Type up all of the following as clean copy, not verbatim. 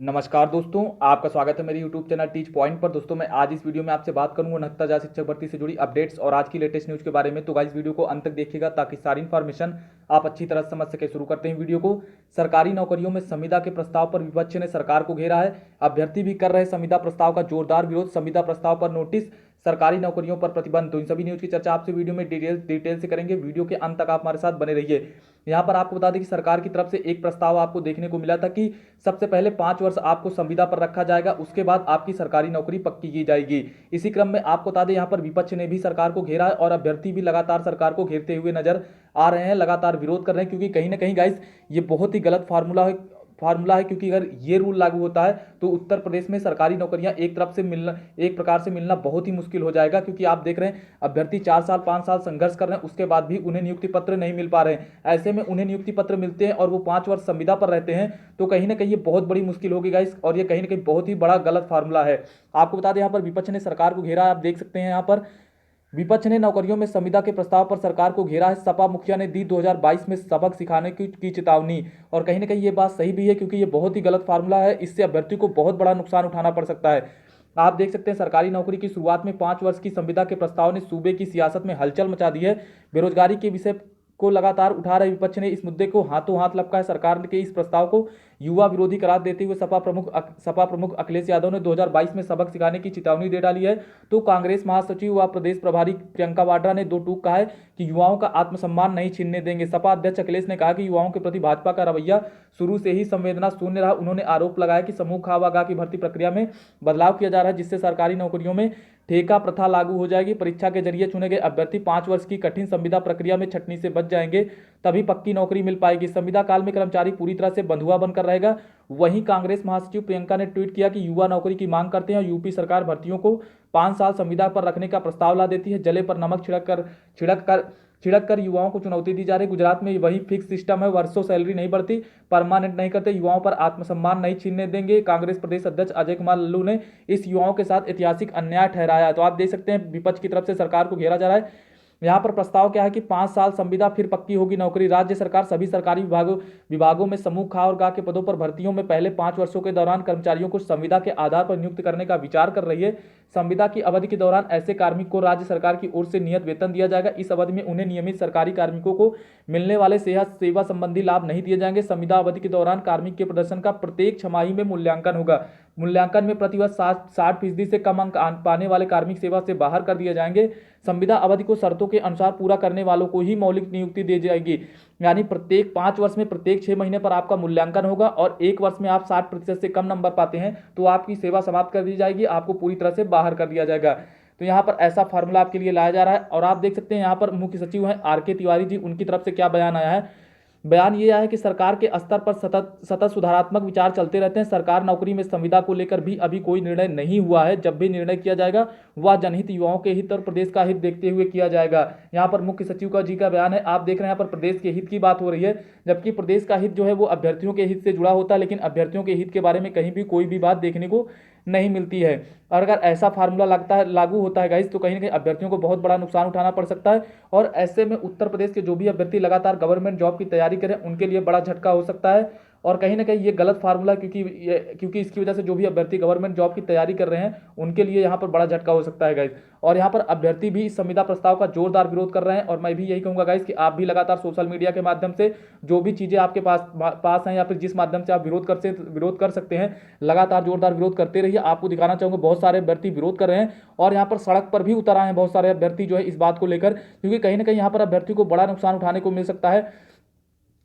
नमस्कार दोस्तों, आपका स्वागत है मेरे YouTube चैनल टीच पॉइंट पर। दोस्तों मैं आज इस वीडियो में आपसे बात करूंगा 69,000 शिक्षक भर्ती से जुड़ी अपडेट्स और आज की लेटेस्ट न्यूज़ के बारे में। तो गाइस वीडियो को अंत तक देखिएगा ताकि सारी इन्फॉर्मेशन आप अच्छी तरह समझ सके। शुरू करते हैं वीडियो को। सरकारी नौकरियों में संविदा के प्रस्ताव पर विपक्ष ने सरकार को घेरा है। अभ्यर्थी भी कर रहे संविदा प्रस्ताव का जोरदार विरोध। संविदा प्रस्ताव पर नोटिस, सरकारी नौकरियों पर प्रतिबंध। तो इन सभी न्यूज़ की चर्चा आपसे वीडियो में डिटेल से करेंगे। वीडियो के अंत तक आप हमारे साथ बने रहिए। यहाँ पर आपको बता दें कि सरकार की तरफ से एक प्रस्ताव आपको देखने को मिला था कि सबसे पहले 5 वर्ष आपको संविदा पर रखा जाएगा, उसके बाद आपकी सरकारी नौकरी पक्की की जाएगी। इसी क्रम में आपको बता दें यहाँ पर विपक्ष ने भी सरकार को घेरा है और अभ्यर्थी भी लगातार सरकार को घेरते हुए नजर आ रहे हैं, लगातार विरोध कर रहे हैं, क्योंकि कहीं ना कहीं गाइस ये बहुत ही गलत फार्मूला है क्योंकि अगर ये रूल लागू होता है तो उत्तर प्रदेश में सरकारी नौकरियां एक प्रकार से मिलना बहुत ही मुश्किल हो जाएगा। क्योंकि आप देख रहे हैं अभ्यर्थी 4 साल 5 साल संघर्ष कर रहे हैं, उसके बाद भी उन्हें नियुक्ति पत्र नहीं मिल पा रहे हैं। ऐसे में उन्हें नियुक्ति पत्र मिलते हैं और वो 5 वर्ष संविदा पर रहते हैं, तो कहीं ना कहीं ये बहुत बड़ी मुश्किल होगी गाइस, और ये कहीं ना कहीं बहुत ही बड़ा गलत फार्मूला है। आपको बता दें यहाँ पर विपक्ष ने सरकार को घेरा है। आप देख सकते हैं यहाँ पर विपक्ष ने नौकरियों में संविदा के प्रस्ताव पर सरकार को घेरा है। सपा मुखिया ने दी 2022 में सबक सिखाने की चेतावनी, और कहीं ना कहीं ये बात सही भी है क्योंकि ये बहुत ही गलत फार्मूला है। इससे अभ्यर्थी को बहुत बड़ा नुकसान उठाना पड़ सकता है। आप देख सकते हैं सरकारी नौकरी की शुरुआत में 5 वर्ष की संविदा के प्रस्ताव ने सूबे की सियासत में हलचल मचा दी है। बेरोजगारी के विषय को लगातार उठा रहे विपक्ष ने इस मुद्दे को हाथों हाथ लपका है। सरकार के इस प्रस्ताव को युवा विरोधी करार देते हुए सपा प्रमुख अखिलेश यादव ने 2022 में सबक सिखाने की चेतावनी दे डाली है। तो कांग्रेस महासचिव व प्रदेश प्रभारी प्रियंका वाड्रा ने दो टूक कहा है कि युवाओं का आत्मसम्मान नहीं छीनने देंगे। सपा अध्यक्ष अखिलेश ने कहा कि युवाओं के प्रति भाजपा का रवैया शुरू से ही संवेदना शून्य रहा। उन्होंने आरोप लगाया कि समूह खा व गा की भर्ती प्रक्रिया में बदलाव किया जा रहा है, जिससे सरकारी नौकरियों में ठेका प्रथा लागू हो जाएगी। परीक्षा के जरिए चुने गए अभ्यर्थी 5 वर्ष की कठिन संविदा प्रक्रिया में छटनी से बच जाएंगे, तभी पक्की नौकरी मिल पाएगी। संविदा काल में कर्मचारी पूरी तरह से बंधुआ बनकर रहेगा। वहीं कांग्रेस महासचिव प्रियंका ने ट्वीट किया कि युवा नौकरी की मांग करते हैं और यूपी सरकार भर्तियों को 5 साल संविदा पर रखने का प्रस्ताव ला देती है। जले पर नमक छिड़क कर युवाओं को चुनौती दी जा रही है। गुजरात में वही फिक्स सिस्टम है, वर्षों सैलरी नहीं बढ़ती, परमानेंट नहीं करते, युवाओं पर आत्मसम्मान नहीं छीनने देंगे। कांग्रेस प्रदेश अध्यक्ष अजय कुमार लल्लू ने इस युवाओं के साथ ऐतिहासिक अन्याय ठहराया है। तो आप देख सकते हैं विपक्ष की तरफ से सरकार को घेरा जा रहा है। यहाँ पर प्रस्ताव क्या है कि 5 साल संविदा फिर पक्की होगी नौकरी। राज्य सरकार सभी सरकारी विभागों में समूह खा और गा के पदों पर भर्तियों में पहले 5 वर्षों के दौरान कर्मचारियों को संविदा के आधार पर नियुक्त करने का विचार कर रही है। संविदा की अवधि के दौरान ऐसे कार्मिक को राज्य सरकार की ओर से नियत वेतन दिया जाएगा। इस अवधि में उन्हें नियमित सरकारी कार्मिकों को मिलने वाले सेहत सेवा संबंधी लाभ नहीं दिए जाएंगे। संविदा अवधि के दौरान कार्मिक के प्रदर्शन का प्रत्येक छमाही में मूल्यांकन होगा। मूल्यांकन में प्रतिवर्ष 60% से कम अंक पाने वाले कार्मिक सेवा से बाहर कर दिए जाएंगे। संविदा अवधि को शर्तों के अनुसार पूरा करने वालों को ही मौलिक नियुक्ति दी जाएगी। यानी प्रत्येक 5 वर्ष में प्रत्येक 6 महीने पर आपका मूल्यांकन होगा और 1 वर्ष में आप 60% से कम नंबर पाते हैं तो आपकी सेवा समाप्त कर दी जाएगी, आपको पूरी तरह से बाहर कर दिया जाएगा। तो यहाँ पर ऐसा फार्मूला आपके लिए लाया जा रहा है। और आप देख सकते हैं यहाँ पर मुख्य सचिव हैं RK तिवारी जी, उनकी तरफ से क्या बयान आया है। बयान ये आया है कि सरकार के स्तर पर सतत सुधारात्मक विचार चलते रहते हैं। सरकार नौकरी में संविदा को लेकर भी अभी कोई निर्णय नहीं हुआ है। जब भी निर्णय किया जाएगा वह जनहित, युवाओं के हित और प्रदेश का हित देखते हुए किया जाएगा। यहाँ पर मुख्य सचिव जी का बयान है। आप देख रहे हैं यहाँ पर प्रदेश के हित की बात हो रही है, जबकि प्रदेश का हित जो है वो अभ्यर्थियों के हित से जुड़ा होता है, लेकिन अभ्यर्थियों के हित के बारे में कहीं भी कोई भी बात देखने को नहीं मिलती है। और अगर ऐसा फार्मूला लागू होता है गाइस तो कहीं ना कहीं अभ्यर्थियों को बहुत बड़ा नुकसान उठाना पड़ सकता है। और ऐसे में उत्तर प्रदेश के जो भी अभ्यर्थी लगातार गवर्नमेंट जॉब की तैयारी करें उनके लिए बड़ा झटका हो सकता है। और कहीं ना कहीं ये गलत फार्मूला क्योंकि इसकी वजह से जो भी अभ्यर्थी गवर्नमेंट जॉब की तैयारी कर रहे हैं उनके लिए यहाँ पर बड़ा झटका हो सकता है गाइस। और यहाँ पर अभ्यर्थी भी इस संविदा प्रस्ताव का जोरदार विरोध कर रहे हैं। और मैं भी यही कहूँगा गाइस कि आप भी लगातार सोशल मीडिया के माध्यम से जो भी चीज़ें आपके पास हैं या फिर जिस माध्यम से आप विरोध कर सकते हैं, लगातार जोरदार विरोध करते रहिए। आपको दिखाना चाहूँगा बहुत सारे अभ्यर्थी विरोध कर रहे हैं और यहाँ पर सड़क पर भी उतर आए हैं बहुत सारे अभ्यर्थी जो है इस बात को लेकर, क्योंकि कहीं ना कहीं यहाँ पर अभ्यर्थी को बड़ा नुकसान उठाने को मिल सकता है।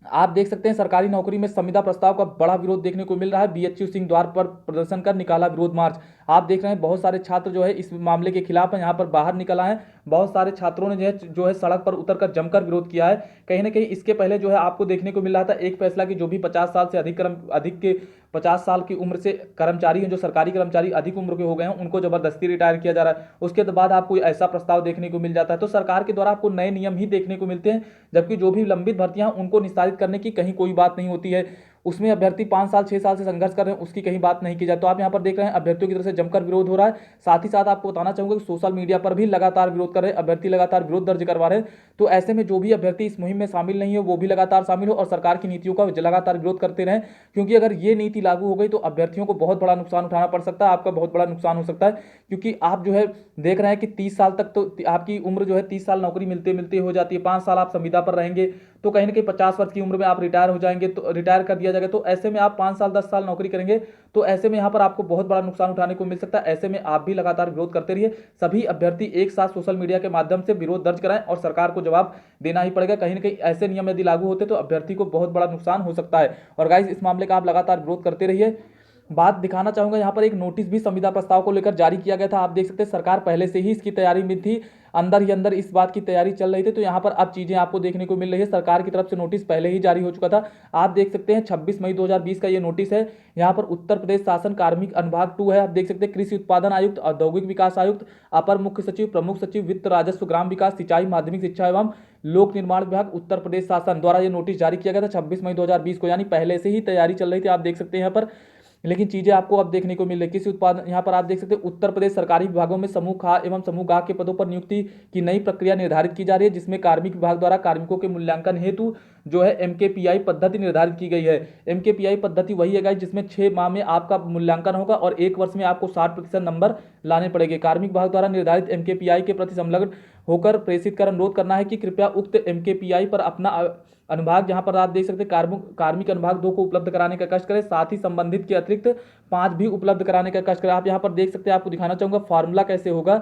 आप देख सकते हैं सरकारी नौकरी में संविदा प्रस्ताव का बड़ा विरोध देखने को मिल रहा है। BHU सिंह द्वार पर प्रदर्शन कर निकाला विरोध मार्च। आप देख रहे हैं बहुत सारे छात्र जो है इस मामले के खिलाफ हैं, यहाँ पर बाहर निकल आए हैं। बहुत सारे छात्रों ने जो है सड़क पर उतरकर जमकर विरोध किया है। कहीं ना कहीं इसके पहले जो है आपको देखने को मिल रहा था एक फैसला कि जो भी 50 साल से अधिक के 50 साल की उम्र से कर्मचारी हैं, जो सरकारी कर्मचारी अधिक उम्र के हो गए हैं, उनको जबरदस्ती रिटायर किया जा रहा है। उसके बाद आपको ऐसा प्रस्ताव देखने को मिल जाता है। तो सरकार के द्वारा आपको नए नियम ही देखने को मिलते हैं, जबकि जो भी लंबित भर्तियां उनको निस्तारित करने की कहीं कोई बात नहीं होती है। उसमें अभ्यर्थी 5 साल 6 साल से संघर्ष कर रहे हैं, उसकी कहीं बात नहीं की जाए। तो आप यहाँ पर देख रहे हैं अभ्यर्थियों की तरफ से जमकर विरोध हो रहा है। साथ ही साथ आपको बताना चाहूंगा कि सोशल मीडिया पर भी लगातार विरोध कर रहे हैं, अभ्यर्थी लगातार विरोध दर्ज करवा रहे हैं। तो ऐसे में जो भी अभ्यर्थी इस मुहिम में शामिल नहीं है वो भी लगातार शामिल हो और सरकार की नीतियों का लगातार विरोध करते रहें, क्योंकि अगर ये नीति लागू हो गई तो अभ्यर्थियों को बहुत बड़ा नुकसान उठाना पड़ सकता है, आपका बहुत बड़ा नुकसान हो सकता है। क्योंकि आप जो है देख रहे हैं कि 30 साल तक तो आपकी उम्र जो है 30 साल नौकरी मिलते मिलते हो जाती है, 5 साल आप संविदा पर रहेंगे तो कहीं ना कहीं 50 वर्ष की उम्र में आप रिटायर हो जाएंगे, तो रिटायर कर दिया जाएगा। तो ऐसे में आप 5 साल 10 साल नौकरी करेंगे, तो ऐसे में यहाँ पर आपको बहुत बड़ा नुकसान उठाने को मिल सकता है। ऐसे में आप भी लगातार विरोध करते रहिए। सभी अभ्यर्थी एक साथ सोशल मीडिया के माध्यम से विरोध दर्ज कराएं और सरकार को जवाब देना ही पड़ेगा। कहीं ना कहीं ऐसे नियम यदि लागू होते तो अभ्यर्थी को बहुत बड़ा नुकसान हो सकता है। और गाइस, इस मामले का आप लगातार विरोध करते रहिए। बात दिखाना चाहूंगा, यहाँ पर एक नोटिस भी संविदा प्रस्ताव को लेकर जारी किया गया था। आप देख सकते हैं सरकार पहले से ही इसकी तैयारी में थी, अंदर ही अंदर इस बात की तैयारी चल रही थी। तो यहाँ पर अब चीजें आपको देखने को मिल रही है, सरकार की तरफ से नोटिस पहले ही जारी हो चुका था। आप देख सकते हैं 26 मई 2020 का ये नोटिस है। यहाँ पर उत्तर प्रदेश शासन कार्मिक अनुभाग 2 है। आप देख सकते हैं कृषि उत्पादन आयुक्त, औद्योगिक विकास आयुक्त, अपर मुख्य सचिव, प्रमुख सचिव, वित्त, राजस्व, ग्राम विकास, सिंचाई, माध्यमिक शिक्षा एवं लोक निर्माण विभाग, उत्तर प्रदेश शासन द्वारा ये नोटिस जारी किया गया था 26 मई 2020 को, यानी पहले से ही तैयारी चल रही थी। आप देख सकते हैं यहाँ पर, लेकिन चीजें आपको अब देखने को मिल रही है। किसी उत्पादन, यहाँ पर आप देख सकते हैं उत्तर प्रदेश सरकारी विभागों में समूह खा एवं समूह गा के पदों पर नियुक्ति की नई प्रक्रिया निर्धारित की जा रही है, जिसमें कार्मिक विभाग द्वारा कार्मिकों के मूल्यांकन हेतु जो है एमकेपीआई पद्धति निर्धारित की गई है। एमकेपीआई पद्धति वही है गाइस जिसमें 6 माह में आपका मूल्यांकन होगा और 1 वर्ष में आपको 60% नंबर लाने पड़ेंगे। कार्मिक विभाग द्वारा निर्धारित एमकेपीआई के प्रति संलग्न होकर प्रेषित कर अनुरोध करना है कि कृपया उक्त एमकेपीआई पर अपना अनुभाग, जहां पर आप देख सकते हैं कार्मिक अनुभाग 2 को उपलब्ध कराने का कष्ट करें, साथ ही संबंधित के अतिरिक्त 5 भी उपलब्ध कराने का कष्ट करें। आप यहां पर देख सकते हैं, आपको दिखाना चाहूंगा फार्मूला कैसे होगा।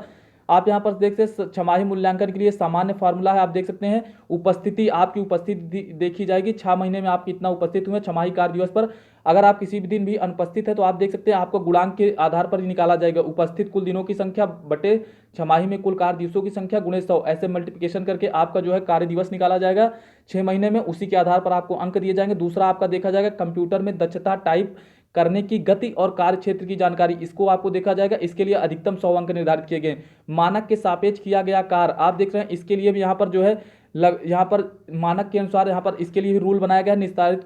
आप यहां पर देख सकते हैं छमाही मूल्यांकन के लिए सामान्य फार्मूला है। आप देख सकते हैं उपस्थिति, आपकी उपस्थिति देखी जाएगी 6 महीने में आप कितना उपस्थित हुए छमाही कार्य दिवस पर। अगर आप किसी भी दिन भी अनुपस्थित है तो आप देख सकते हैं आपको गुणांक के आधार पर ही निकाला जाएगा। उपस्थित कुल दिनों की संख्या बटे छमाही में कुल कार्य दिवसों की संख्या गुणे 100, ऐसे मल्टीप्लिकेशन करके आपका जो है कार्य दिवस निकाला जाएगा 6 महीने में। उसी के आधार पर आपको अंक दिए जाएंगे। दूसरा आपका देखा जाएगा कंप्यूटर में दक्षता, टाइप करने की गति और कार्य क्षेत्र की जानकारी, इसको आपको देखा जाएगा। इसके लिए अधिकतम 100 अंक निर्धारित किए गए। मानक के सापेक्ष किया गया कार्य, आप देख रहे हैं इसके लिए भी यहाँ पर जो है यहाँ पर मानक के अनुसार यहाँ पर इसके लिए भी रूल बनाया गया है। निस्तारित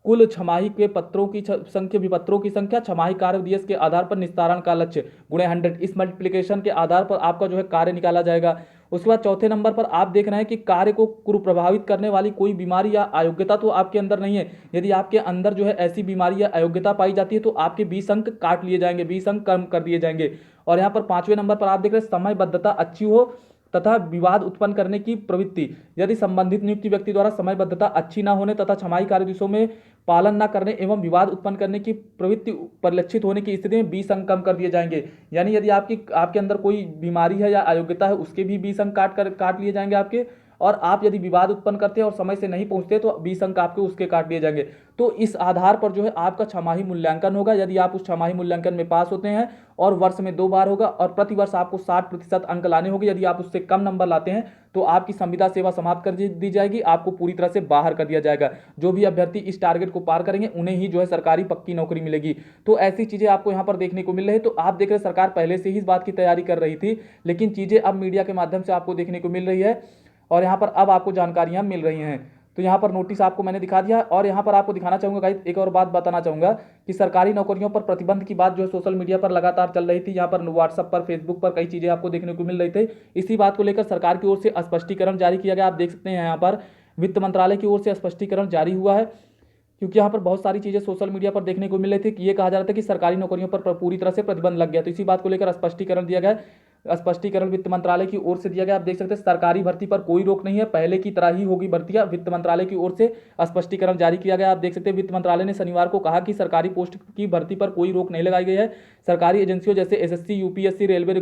कुल छमाही के पत्रों की संख्या, विपत्रों की संख्या, छमाही कार्य दिवस के आधार पर निस्तारण का लक्ष्य गुणे 100, इस मल्टीप्लिकेशन के आधार पर आपका जो है कार्य निकाला जाएगा। उसके बाद चौथे नंबर पर आप देख रहे हैं कि कार्य को प्रभावित करने वाली कोई बीमारी या अयोग्यता तो आपके अंदर नहीं है। यदि आपके अंदर जो है ऐसी बीमारी या अयोग्यता पाई जाती है तो आपके 20 अंक काट लिए जाएंगे, 20 अंक कम कर दिए जाएंगे। और यहाँ पर 5वें नंबर पर आप देख रहे हैं समयबद्धता अच्छी हो तथा विवाद उत्पन्न करने की प्रवृत्ति, यदि संबंधित नियुक्ति व्यक्ति द्वारा समयबद्धता अच्छी न होने तथा छमाही कार्य दिवसों में पालन न करने एवं विवाद उत्पन्न करने की प्रवृत्ति परिलक्षित होने की स्थिति में 20 अंक कम कर दिए जाएंगे। यानी यदि आपके अंदर कोई बीमारी है या अयोग्यता है उसके भी 20 अंक काट लिए जाएंगे आपके। और आप यदि विवाद उत्पन्न करते हैं और समय से नहीं पहुंचते तो 20 अंक आपके उसके काट लिए जाएंगे। तो इस आधार पर जो है आपका छमाही मूल्यांकन होगा। यदि आप उस छमाही मूल्यांकन में पास होते हैं और वर्ष में 2 बार होगा और प्रति वर्ष आपको 60% अंक लाने होंगे। यदि आप उससे कम नंबर लाते हैं तो आपकी संविदा सेवा समाप्त कर दी जाएगी, आपको पूरी तरह से बाहर कर दिया जाएगा। जो भी अभ्यर्थी इस टारगेट को पार करेंगे उन्हें ही जो है सरकारी पक्की नौकरी मिलेगी। तो ऐसी चीजें आपको यहाँ पर देखने को मिल रही है। तो आप देख रहे हैं सरकार पहले से ही इस बात की तैयारी कर रही थी, लेकिन चीजें अब मीडिया के माध्यम से आपको देखने को मिल रही है और यहाँ पर अब आपको जानकारियां मिल रही हैं। तो यहाँ पर नोटिस आपको मैंने दिखा दिया। और यहाँ पर आपको दिखाना चाहूंगा गाइस, एक और बात बताना चाहूंगा कि सरकारी नौकरियों पर प्रतिबंध की बात जो है सोशल मीडिया पर लगातार चल रही थी। यहाँ पर व्हाट्सएप पर, फेसबुक पर कई चीजें आपको देखने को मिल रही थी। इसी बात को लेकर सरकार की ओर से स्पष्टीकरण जारी किया गया। आप देख सकते हैं यहाँ पर वित्त मंत्रालय की ओर से स्पष्टीकरण जारी हुआ है, क्योंकि यहाँ पर बहुत सारी चीजें सोशल मीडिया पर देखने को मिल रही थी कि ये कहा जा रहा था कि सरकारी नौकरियों पर पूरी तरह से प्रतिबंध लग गया। तो इसी बात को लेकर स्पष्टीकरण दिया गया। स्पष्टीकरण वित्त मंत्रालय की ओर से दिया गया। आप देख सकते हैं सरकारी भर्ती पर कोई रोक नहीं है, पहले की तरह ही होगी भर्तियां। वित्त मंत्रालय की ओर से स्पष्टीकरण जारी किया गया। आप देख सकते हैं वित्त मंत्रालय ने शनिवार को कहा कि सरकारी पोस्ट की भर्ती पर कोई रोक नहीं लगाई गई है। सरकारी एजेंसियों जैसे SSC, UPSC, railway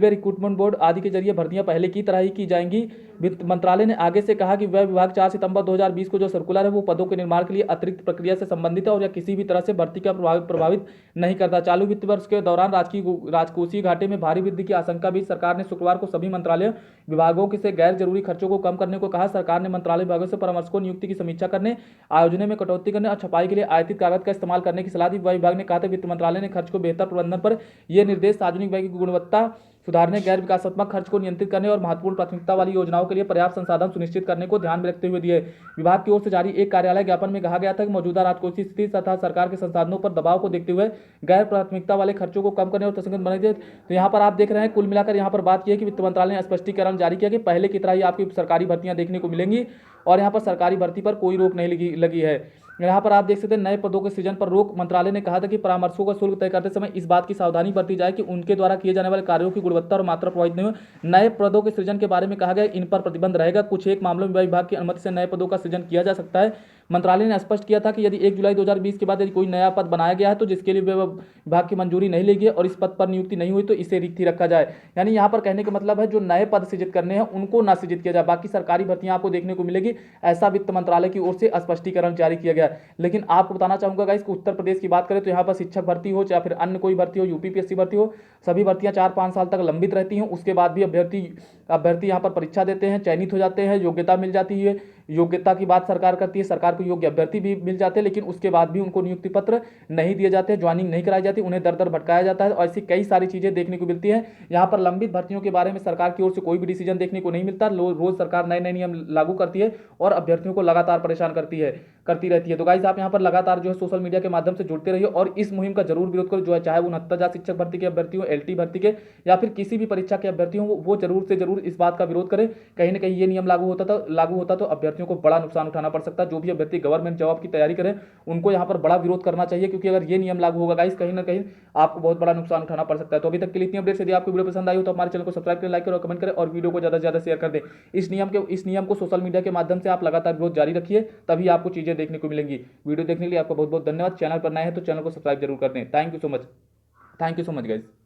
recruitment board आदि के जरिए भर्तियां पहले की तरह ही की जाएंगी। वित्त मंत्रालय ने आगे से कहा कि वह विभाग 4 सितंबर 2020 को जो सर्कुलर है वो पदों के निर्माण के लिए अतिरिक्त प्रक्रिया से संबंधित है और यह किसी भी तरह से भर्ती का प्रभावित नहीं करता। चालू वित्त वर्ष के दौरान राजकोषीय घाटे में भारी वृद्धि की आशंका भी सरकार ने शुक्रवार को सभी मंत्रालय विभागों से गैर जरूरी खर्चों को कम करने को कहा। सरकार ने मंत्रालय विभागों से परामर्शकों नियुक्ति की समीक्षा करने, आयोजन में कटौती करने और छपाई के लिए आयातित कागज का इस्तेमाल करने की सलाह दी। विभाग ने कहा था वित्त मंत्रालय ने खर्च को बेहतर प्रबंधन पर यह निर्देश सार्वजनिक व्यय की गुणवत्ता सुधारने, गैर विकासात्मक खर्च को नियंत्रित करने और महत्वपूर्ण प्राथमिकता वाली योजनाओं के लिए पर्याप्त संसाधन सुनिश्चित करने को ध्यान में रखते हुए दिए। विभाग की ओर से जारी एक कार्यालय ज्ञापन में कहा गया था कि मौजूदा राजकोषीय स्थिति तथा सरकार के संसाधनों पर दबाव को देखते हुए गैर प्राथमिकता वाले खर्चों को कम करने और तर्कसंगत बनाने। तो यहाँ पर आप देख रहे हैं, कुल मिलाकर यहाँ पर बात की है कि वित्त मंत्रालय ने स्पष्टीकरण जारी किया कि पहले की तरह ही आपकी सरकारी भर्तियां देखने को मिलेंगी और यहाँ पर सरकारी भर्ती पर कोई रोक नहीं लगी है। यहाँ पर आप देख सकते हैं, नए पदों के सृजन पर रोक। मंत्रालय ने कहा था कि परामर्शों का शुल्क तय करते समय इस बात की सावधानी बरती जाए कि उनके द्वारा किए जाने वाले कार्यों की गुणवत्ता और मात्रा प्रभावित नहीं हो। नए पदों के सृजन के बारे में कहा गया, इन पर प्रतिबंध रहेगा। कुछ एक मामलों में विभाग की अनुमति से नए पदों का सृजन किया जा सकता है। मंत्रालय ने स्पष्ट किया था कि यदि 1 जुलाई 2020 के बाद यदि कोई नया पद बनाया गया है तो जिसके लिए विभाग की मंजूरी नहीं ली गई और इस पद पर नियुक्ति नहीं हुई तो इसे रिक्त ही रखा जाए। यानी यहाँ पर कहने का मतलब है, जो नए पद सृजित करने हैं उनको ना सृजित किया जाए, बाकी सरकारी भर्तियां आपको देखने को मिलेगी। ऐसा वित्त मंत्रालय की ओर से स्पष्टीकरण जारी किया गया। लेकिन आपको बताना चाहूंगा गाइस कि उत्तर प्रदेश की बात करें तो यहाँ पर शिक्षक भर्ती हो चाहे फिर अन्य कोई भर्ती हो, यूपीपीएससी भर्ती हो, सभी भर्तियां 4-5 साल तक लंबित रहती हैं। उसके बाद भी अभ्यर्थी यहाँ पर परीक्षा देते हैं, चयनित हो जाते हैं, योग्यता मिल जाती है। योग्यता की बात सरकार करती है, सरकार को योग्य अभ्यर्थी भी मिल जाते हैं, लेकिन उसके बाद भी उनको नियुक्ति पत्र नहीं दिए जाते, ज्वाइनिंग नहीं कराई जाती, उन्हें दर दर भटकाया जाता है। और ऐसी कई सारी चीजें देखने को मिलती है। यहाँ पर लंबित भर्तियों के बारे में सरकार की ओर से कोई भी डिसीजन देखने को नहीं मिलता। रोज सरकार नए नए नियम लागू करती है और अभ्यर्थियों को लगातार परेशान करती रहती है। तो गाइस, आप यहाँ पर लगातार जो है सोशल मीडिया के माध्यम से जुड़ते रहिए और इस मुहिम का जरूर विरोध करो। जो है चाहे वो 69,000 शिक्षक भर्ती के अभ्यर्थी हो, एलटी भर्ती के या फिर किसी भी परीक्षा के अभ्यर्थी हो, वो जरूर से जरूर इस बात का विरोध करें। कहीं ना कहीं ये नियम लागू होता तो अभ्यर्थियों को बड़ा नुकसान उठाना पड़ सकता है। जो भी अभ्यर्थी गवर्नमेंट जॉब की तैयारी करें उनको यहाँ पर बड़ा विरोध करना चाहिए, क्योंकि अगर ये नियम लागू होगा गाइस, कहीं ना कहीं आपको बहुत बड़ा नुकसान उठाना पड़ सकता है। तो अभी तक के लिए इतनी अपडेट्स। यदि आपको वीडियो पसंद आई हो तो हमारे चैनल को सब्सक्राइब करें, लाइक करें और कमेंट करें और वीडियो को ज्यादा से ज्यादा शेयर कर दें। इस नियम को सोशल मीडिया के माध्यम से आप लगातार विरोध जारी रखिए, तभी आपको चीजें देखने को मिलेंगी। वीडियो देखने के लिए आपका बहुत बहुत धन्यवाद। चैनल पर नए हैं तो चैनल को सब्सक्राइब जरूर कर दें। Thank you so much guys.